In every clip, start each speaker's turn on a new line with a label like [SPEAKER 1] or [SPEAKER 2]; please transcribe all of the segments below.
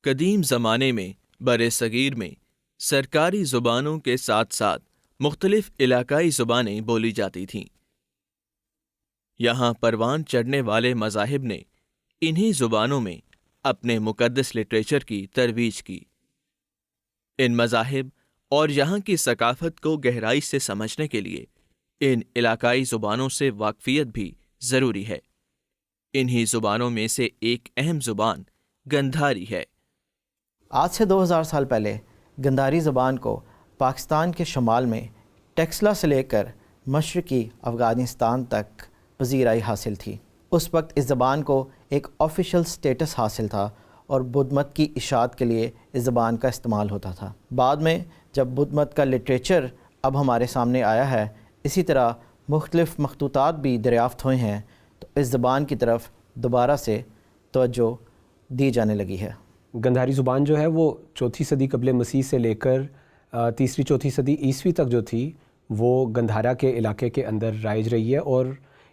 [SPEAKER 1] قدیم زمانے میں بر صغیر میں سرکاری زبانوں کے ساتھ ساتھ مختلف علاقائی زبانیں بولی جاتی تھیں۔ یہاں پروان چڑھنے والے مذاہب نے انہی زبانوں میں اپنے مقدس لٹریچر کی ترویج کی۔ ان مذاہب اور یہاں کی ثقافت کو گہرائی سے سمجھنے کے لیے ان علاقائی زبانوں سے واقفیت بھی ضروری ہے۔ انہی زبانوں میں سے ایک اہم زبان گندھاری ہے۔
[SPEAKER 2] آج سے 2000 سال پہلے گندھاری زبان کو پاکستان کے شمال میں ٹیکسلا سے لے کر مشرقی افغانستان تک پذیرائی حاصل تھی۔ اس وقت اس زبان کو ایک آفیشل سٹیٹس حاصل تھا اور بدھ مت کی اشاعت کے لیے اس زبان کا استعمال ہوتا تھا۔ بعد میں جب بدھ مت کا لٹریچر اب ہمارے سامنے آیا ہے، اسی طرح مختلف مخطوطات بھی دریافت ہوئے ہیں، تو اس زبان کی طرف دوبارہ سے توجہ دی جانے لگی ہے۔
[SPEAKER 3] گندھاری زبان جو ہے وہ 4 صدی قبل مسیح سے لے کر 3 صدی عیسوی تک جو تھی وہ گندھارا کے علاقے کے اندر رائج رہی ہے، اور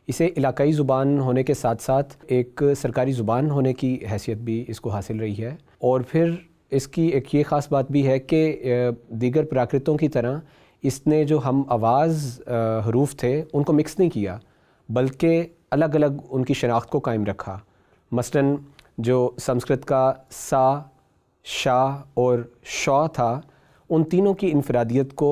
[SPEAKER 3] اسے علاقائی زبان ہونے کے ساتھ ساتھ ایک سرکاری زبان ہونے کی حیثیت بھی اس کو حاصل رہی ہے۔ اور پھر اس کی ایک یہ خاص بات بھی ہے کہ دیگر پراکرتوں کی طرح اس نے جو ہم آواز حروف تھے ان کو مکس نہیں کیا، بلکہ الگ الگ ان کی شناخت کو قائم رکھا۔ مثلاً جو سنسکرت کا سا، شا اور شا تھا، ان تینوں کی انفرادیت کو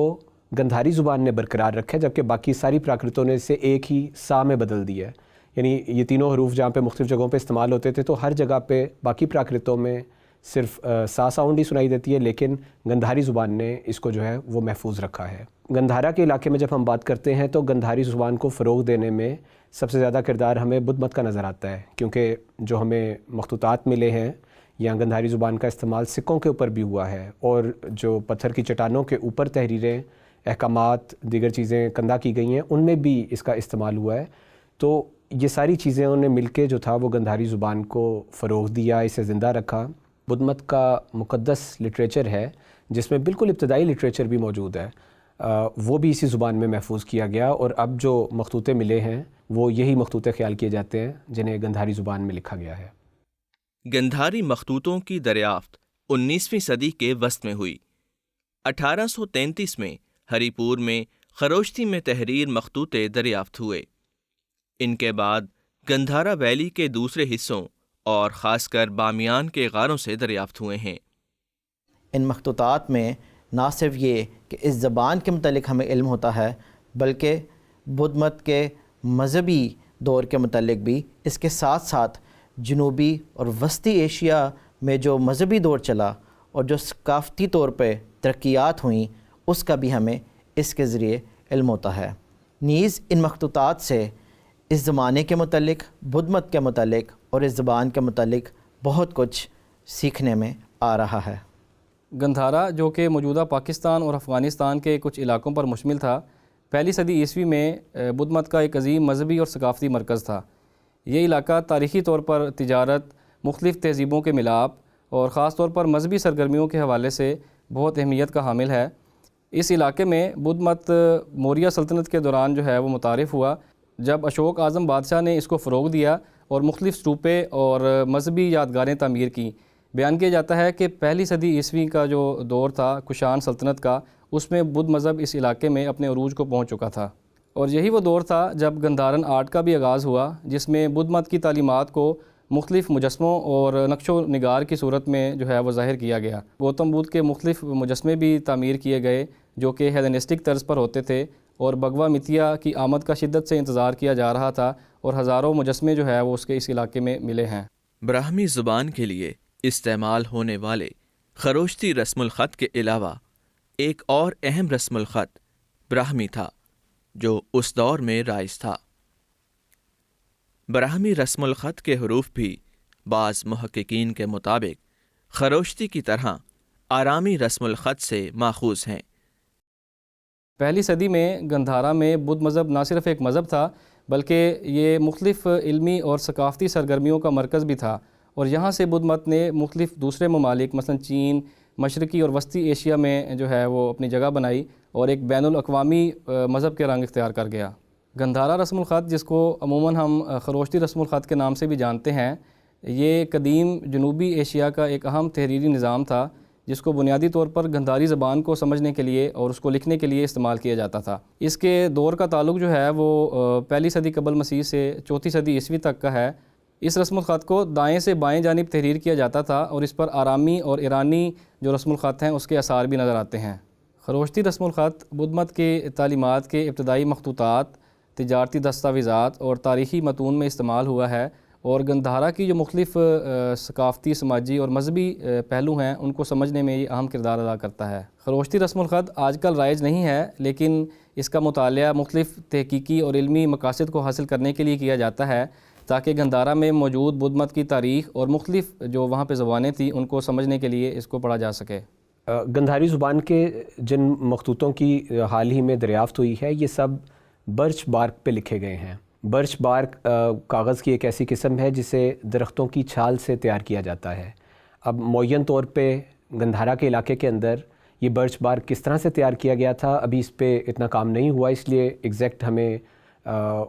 [SPEAKER 3] گندھاری زبان نے برقرار رکھا ہے، جبکہ باقی ساری پراکرتوں نے اسے ایک ہی سا میں بدل دیا ہے۔ یعنی یہ تینوں حروف جہاں پہ مختلف جگہوں پہ استعمال ہوتے تھے، تو ہر جگہ پہ باقی پراکرتوں میں صرف سا ساؤنڈ ہی سنائی دیتی ہے، لیکن گندھاری زبان نے اس کو جو ہے وہ محفوظ رکھا ہے۔ گندھارا کے علاقے میں جب ہم بات کرتے ہیں تو گندھاری زبان کو فروغ دینے میں سب سے زیادہ کردار ہمیں بدھ مت کا نظر آتا ہے، کیونکہ جو ہمیں مخطوطات ملے ہیں یا گندھاری زبان کا استعمال سکوں کے اوپر بھی ہوا ہے، اور جو پتھر کی چٹانوں کے اوپر تحریریں، احکامات، دیگر چیزیں کندہ کی گئی ہیں، ان میں بھی اس کا استعمال ہوا ہے۔ تو یہ ساری چیزیں انہوں نے مل کے جو تھا وہ گندھاری زبان کو فروغ دیا، اسے زندہ رکھا۔ بدھ مت کا مقدس لٹریچر ہے جس میں بالکل ابتدائی لٹریچر بھی موجود ہے، وہ بھی اسی زبان میں محفوظ کیا گیا، اور اب جو مخطوطے ملے ہیں وہ یہی مخطوطے خیال کیے جاتے ہیں جنہیں گندھاری زبان میں لکھا گیا ہے۔
[SPEAKER 1] گندھاری مخطوطوں کی دریافت 19ویں صدی کے وسط میں ہوئی۔ 1833 میں ہری پور میں خروشتی میں تحریر مخطوطے دریافت ہوئے۔ ان کے بعد گندھارا ویلی کے دوسرے حصوں اور خاص کر بامیان کے غاروں سے دریافت ہوئے ہیں۔
[SPEAKER 2] ان مخطوطات میں نہ صرف یہ کہ اس زبان کے متعلق ہمیں علم ہوتا ہے، بلکہ بدھ مت کے مذہبی دور کے متعلق بھی، اس کے ساتھ ساتھ جنوبی اور وسطی ایشیا میں جو مذہبی دور چلا اور جو ثقافتی طور پہ ترقیات ہوئیں، اس کا بھی ہمیں اس کے ذریعے علم ہوتا ہے۔ نیز ان مخطوطات سے اس زمانے کے متعلق، بدھ مت کے متعلق اور اس زبان کے متعلق بہت کچھ سیکھنے میں آ رہا ہے۔
[SPEAKER 4] گندھارا جو کہ موجودہ پاکستان اور افغانستان کے کچھ علاقوں پر مشتمل تھا، 1 صدی عیسوی میں بدھ مت کا ایک عظیم مذہبی اور ثقافتی مرکز تھا۔ یہ علاقہ تاریخی طور پر تجارت، مختلف تہذیبوں کے ملاپ اور خاص طور پر مذہبی سرگرمیوں کے حوالے سے بہت اہمیت کا حامل ہے۔ اس علاقے میں بدھ مت موریہ سلطنت کے دوران جو ہے وہ متعارف ہوا، جب اشوک اعظم بادشاہ نے اس کو فروغ دیا اور مختلف اسٹوپے اور مذہبی یادگاریں تعمیر کیں۔ بیان کیا جاتا ہے کہ 1 صدی عیسوی کا جو دور تھا کشان سلطنت کا، اس میں بدھ مذہب اس علاقے میں اپنے عروج کو پہنچ چکا تھا، اور یہی وہ دور تھا جب گندھارن آرٹ کا بھی آغاز ہوا، جس میں بدھ مت کی تعلیمات کو مختلف مجسموں اور نقش و نگار کی صورت میں جو ہے وہ ظاہر کیا گیا۔ گوتم بدھ کے مختلف مجسمے بھی تعمیر کیے گئے جو کہ ہیلینسٹک طرز پر ہوتے تھے، اور بھگوا متیا کی آمد کا شدت سے انتظار کیا جا رہا تھا، اور ہزاروں مجسمے جو ہے وہ اس علاقے میں ملے ہیں۔
[SPEAKER 1] براہمی زبان کے لیے استعمال ہونے والے خروشتی رسم الخط کے علاوہ ایک اور اہم رسم الخط براہمی تھا جو اس دور میں رائج تھا۔ براہمی رسم الخط کے حروف بھی بعض محققین کے مطابق خروشتی کی طرح آرامی رسم الخط سے ماخوذ ہیں۔
[SPEAKER 4] 1 صدی میں گندھارا میں بدھ مذہب نہ صرف ایک مذہب تھا، بلکہ یہ مختلف علمی اور ثقافتی سرگرمیوں کا مرکز بھی تھا، اور یہاں سے بدھ مت نے مختلف دوسرے ممالک مثلا چین، مشرقی اور وسطی ایشیا میں جو ہے وہ اپنی جگہ بنائی اور ایک بین الاقوامی مذہب کے رنگ اختیار کر گیا۔ گندھارا رسم الخط، جس کو عموماً ہم خروشتی رسم الخط کے نام سے بھی جانتے ہیں، یہ قدیم جنوبی ایشیا کا ایک اہم تحریری نظام تھا جس کو بنیادی طور پر گندھاری زبان کو سمجھنے کے لیے اور اس کو لکھنے کے لیے استعمال کیا جاتا تھا۔ اس کے دور کا تعلق جو ہے وہ پہلی صدی قبل مسیح سے چوتھی صدی عیسوی تک کا ہے۔ اس رسم الخط کو دائیں سے بائیں جانب تحریر کیا جاتا تھا اور اس پر آرامی اور ایرانی جو رسم الخط ہیں اس کے آثار بھی نظر آتے ہیں۔ خروشتی رسم الخط بدھ مت کے تعلیمات کے ابتدائی مخطوطات، تجارتی دستاویزات اور تاریخی متون میں استعمال ہوا ہے، اور گندھارا کی جو مختلف ثقافتی، سماجی اور مذہبی پہلو ہیں ان کو سمجھنے میں یہ اہم کردار ادا کرتا ہے۔ خروشتی رسم الخط آج کل رائج نہیں ہے، لیکن اس کا مطالعہ مختلف تحقیقی اور علمی مقاصد کو حاصل کرنے کے لیے کیا جاتا ہے تاکہ گندھارا میں موجود بدھ مت کی تاریخ اور مختلف جو وہاں پہ زبانیں تھیں ان کو سمجھنے کے لیے اس کو پڑھا جا سکے۔
[SPEAKER 3] گندھاری زبان کے جن مخطوطوں کی حال ہی میں دریافت ہوئی ہے یہ سب برچ بارک پہ لکھے گئے ہیں۔ برچ بارک کاغذ کی ایک ایسی قسم ہے جسے درختوں کی چھال سے تیار کیا جاتا ہے۔ اب معین طور پہ گندھارا کے علاقے کے اندر یہ برچ بارک کس طرح سے تیار کیا گیا تھا ابھی اس پہ اتنا کام نہیں ہوا، اس لیے ایگزیکٹ ہمیں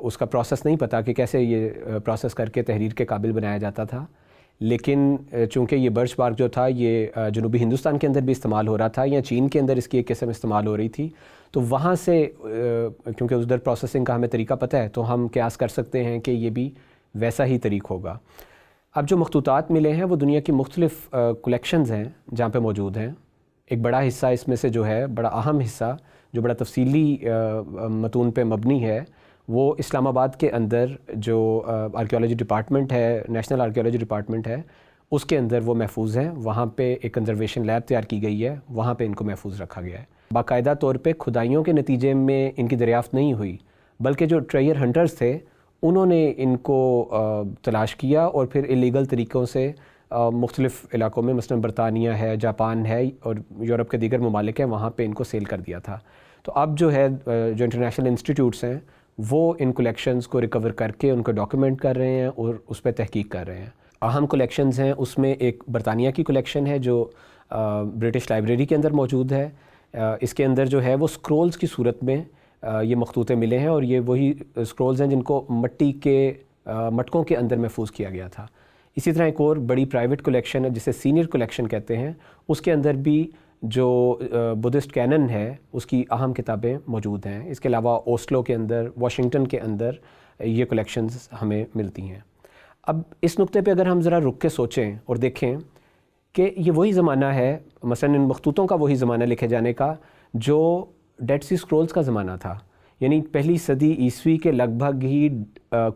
[SPEAKER 3] اس کا پروسیس نہیں پتہ کہ کیسے یہ پروسیس کر کے تحریر کے قابل بنایا جاتا تھا، لیکن چونکہ یہ برچ بارک جو تھا یہ جنوبی ہندوستان کے اندر بھی استعمال ہو رہا تھا یا چین کے اندر اس کی ایک قسم استعمال ہو رہی تھی، تو وہاں سے کیونکہ ادھر پروسیسنگ کا ہمیں طریقہ پتہ ہے تو ہم قیاس کر سکتے ہیں کہ یہ بھی ویسا ہی طریق ہوگا۔ اب جو مخطوطات ملے ہیں وہ دنیا کی مختلف کلیکشنز ہیں جہاں پہ موجود ہیں۔ ایک بڑا حصہ اس میں سے جو ہے، بڑا اہم حصہ جو بڑا تفصیلی متون پہ مبنی ہے، وہ اسلام آباد کے اندر جو آرکیالوجی ڈپارٹمنٹ ہے، نیشنل آرکیالوجی ڈپارٹمنٹ ہے، اس کے اندر وہ محفوظ ہیں۔ وہاں پہ ایک کنزرویشن لیب تیار کی گئی ہے، وہاں پہ ان کو محفوظ رکھا گیا ہے۔ باقاعدہ طور پہ کھدائیوں کے نتیجے میں ان کی دریافت نہیں ہوئی، بلکہ جو ٹریجر ہنٹرز تھے انہوں نے ان کو تلاش کیا اور پھر ایلیگل طریقوں سے مختلف علاقوں میں، مثلا برطانیہ ہے، جاپان ہے اور یورپ کے دیگر ممالک ہیں، وہاں پہ ان کو سیل کر دیا تھا۔ تو اب جو ہے جو انٹرنیشنل انسٹیٹیوٹس ہیں وہ ان کلیکشنز کو ریکور کر کے ان کو ڈاکیومنٹ کر رہے ہیں اور اس پہ تحقیق کر رہے ہیں۔ اہم کلیکشنز ہیں، اس میں ایک برطانیہ کی کلیکشن ہے جو برٹش لائبریری کے اندر موجود ہے۔ اس کے اندر جو ہے وہ سکرولز کی صورت میں یہ مخطوطے ملے ہیں، اور یہ وہی سکرولز ہیں جن کو مٹی کے مٹکوں کے اندر محفوظ کیا گیا تھا۔ اسی طرح ایک اور بڑی پرائیویٹ کلیکشن ہے جسے سینئر کلیکشن کہتے ہیں، اس کے اندر بھی جو بدھسٹ کینن ہے اس کی اہم کتابیں موجود ہیں۔ اس کے علاوہ اوسلو کے اندر، واشنگٹن کے اندر یہ کلیکشنز ہمیں ملتی ہیں۔ اب اس نقطے پہ اگر ہم ذرا رک کے سوچیں اور دیکھیں کہ یہ وہی زمانہ ہے، مثلا ان مخطوطوں کا وہی زمانہ لکھے جانے کا جو ڈیڈ سی سکرولز کا زمانہ تھا، یعنی پہلی صدی عیسوی کے لگ بھگ ہی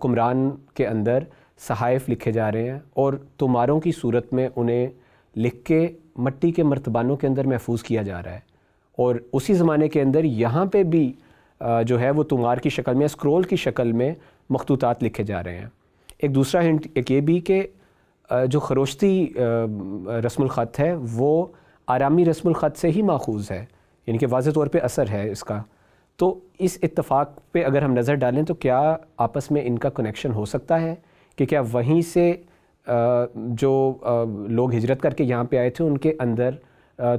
[SPEAKER 3] قمران کے اندر صحائف لکھے جا رہے ہیں اور توماروں کی صورت میں انہیں لکھ کے مٹی کے مرتبانوں کے اندر محفوظ کیا جا رہا ہے، اور اسی زمانے کے اندر یہاں پہ بھی جو ہے وہ تومار کی شکل میں، سکرول کی شکل میں مخطوطات لکھے جا رہے ہیں۔ ایک دوسرا ہنٹ ایک یہ بھی کہ جو خروشتی رسم الخط ہے وہ آرامی رسم الخط سے ہی ماخوذ ہے، یعنی کہ واضح طور پہ اثر ہے اس کا۔ تو اس اتفاق پہ اگر ہم نظر ڈالیں تو کیا آپس میں ان کا کنیکشن ہو سکتا ہے کہ کیا وہیں سے جو لوگ ہجرت کر کے یہاں پہ آئے تھے ان کے اندر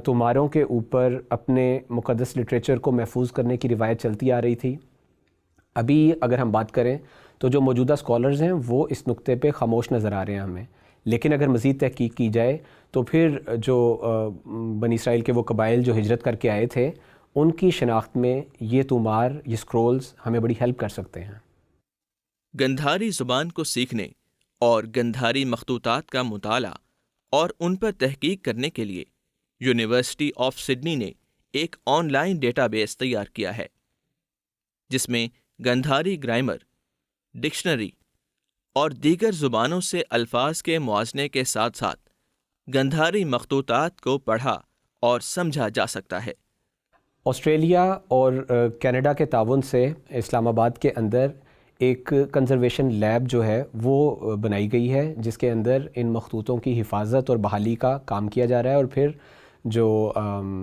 [SPEAKER 3] توماروں کے اوپر اپنے مقدس لٹریچر کو محفوظ کرنے کی روایت چلتی آ رہی تھی؟ ابھی اگر ہم بات کریں تو جو موجودہ سکولرز ہیں وہ اس نقطے پہ خاموش نظر آ رہے ہیں ہمیں، لیکن اگر مزید تحقیق کی جائے تو پھر جو بنی اسرائیل کے وہ قبائل جو ہجرت کر کے آئے تھے ان کی شناخت میں یہ تومار، یہ سکرولز ہمیں بڑی ہیلپ کر سکتے ہیں۔
[SPEAKER 1] گندھاری زبان کو سیکھنے اور گندھاری مخطوطات کا مطالعہ اور ان پر تحقیق کرنے کے لیے یونیورسٹی آف سڈنی نے ایک آن لائن ڈیٹا بیس تیار کیا ہے جس میں گندھاری گرامر، ڈکشنری اور دیگر زبانوں سے الفاظ کے موازنے کے ساتھ ساتھ گندھاری مخطوطات کو پڑھا اور سمجھا جا سکتا ہے۔
[SPEAKER 3] آسٹریلیا اور کینیڈا کے تعاون سے اسلام آباد کے اندر ایک کنزرویشن لیب جو ہے وہ بنائی گئی ہے جس کے اندر ان مخطوطوں کی حفاظت اور بحالی کا کام کیا جا رہا ہے، اور پھر جو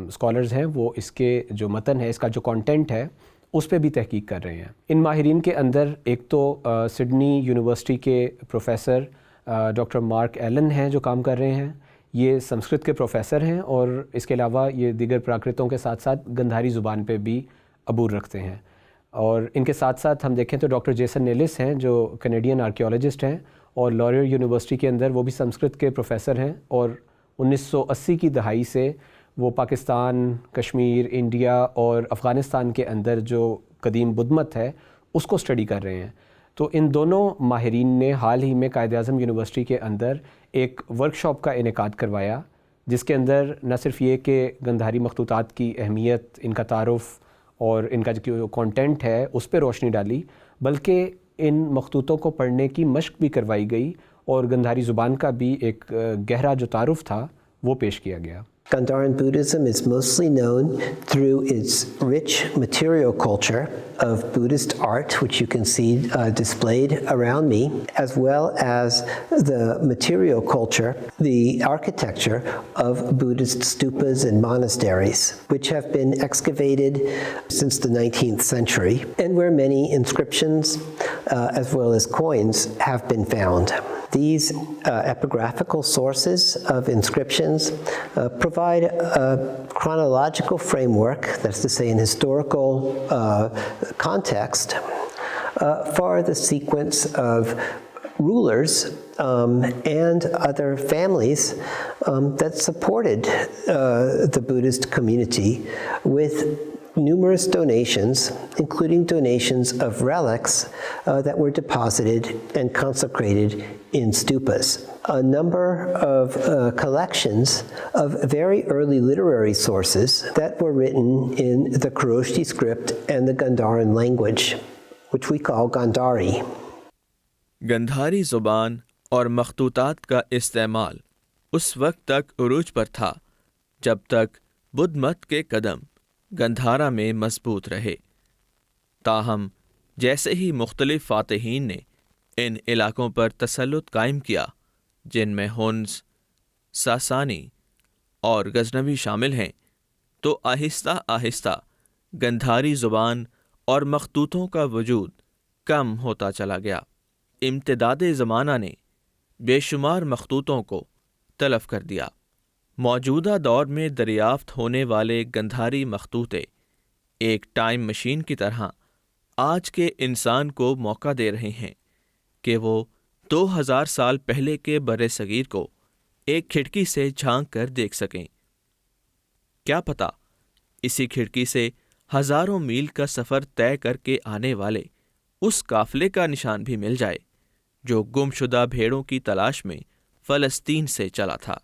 [SPEAKER 3] اسکالرز ہیں وہ اس کے جو متن ہے، اس کا جو کانٹینٹ ہے اس پہ بھی تحقیق کر رہے ہیں۔ ان ماہرین کے اندر ایک تو سڈنی یونیورسٹی کے پروفیسر ڈاکٹر مارک ایلن ہیں جو کام کر رہے ہیں. یہ سنسکرت کے پروفیسر ہیں اور اس کے علاوہ یہ دیگر پراکرتوں کے ساتھ ساتھ گندھاری زبان پہ بھی عبور رکھتے ہیں. اور ان کے ساتھ ساتھ ہم دیکھیں تو ڈاکٹر جیسن نیلس ہیں جو کینیڈین آرکیولوجسٹ ہیں اور لاریر یونیورسٹی کے اندر وہ بھی سنسکرت کے پروفیسر ہیں، اور 1980 کی دہائی سے وہ پاکستان، کشمیر، انڈیا اور افغانستان کے اندر جو قدیم بدھ مت ہے اس کو اسٹڈی کر رہے ہیں. تو ان دونوں ماہرین نے حال ہی میں قائد اعظم یونیورسٹی کے اندر ایک ورکشاپ کا انعقاد کروایا، جس کے اندر نہ صرف یہ کہ گندھاری مخطوطات کی اہمیت، ان کا تعارف اور ان کا جو کانٹینٹ ہے اس پہ روشنی ڈالی، بلکہ ان مخطوطوں کو پڑھنے کی مشق بھی کروائی گئی اور گندھاری زبان کا بھی ایک گہرا جو تعارف تھا وہ پیش کیا گیا.
[SPEAKER 5] Gandharan Buddhism is mostly known through its rich material culture of Buddhist art, which you can see displayed around me, as well as the material culture, the architecture of Buddhist stupas and monasteries, which have been excavated since the 19th century, and where many inscriptions as well as coins have been found. These epigraphical sources of inscriptions provide a chronological framework, that's to say an historical context, for the sequence of rulers and other families that supported the Buddhist community with numerous donations, including donations of relics that were deposited and consecrated in stupas. A number of collections of very early literary sources that were written in the Kharoshthi script and the Gandharan language, which we call Gandhari.
[SPEAKER 1] Gandhari زبان اور مخطوطات کا استعمال اس وقت تک عروج پر تھا جب تک بدھ مت کے قدم گندھارا میں مضبوط رہے. تاہم جیسے ہی مختلف فاتحین نے ان علاقوں پر تسلط قائم کیا، جن میں ہنز، ساسانی اور غزنوی شامل ہیں، تو آہستہ آہستہ گندھاری زبان اور مخطوطوں کا وجود کم ہوتا چلا گیا. امتداد زمانہ نے بے شمار مخطوطوں کو تلف کر دیا. موجودہ دور میں دریافت ہونے والے گندھاری مخطوطے ایک ٹائم مشین کی طرح آج کے انسان کو موقع دے رہے ہیں کہ وہ 2000 سال پہلے کے بر صغیر کو ایک کھڑکی سے جھانک کر دیکھ سکیں. کیا پتہ اسی کھڑکی سے ہزاروں میل کا سفر طے کر کے آنے والے اس قافلے کا نشان بھی مل جائے جو گم شدہ بھیڑوں کی تلاش میں فلسطین سے چلا تھا.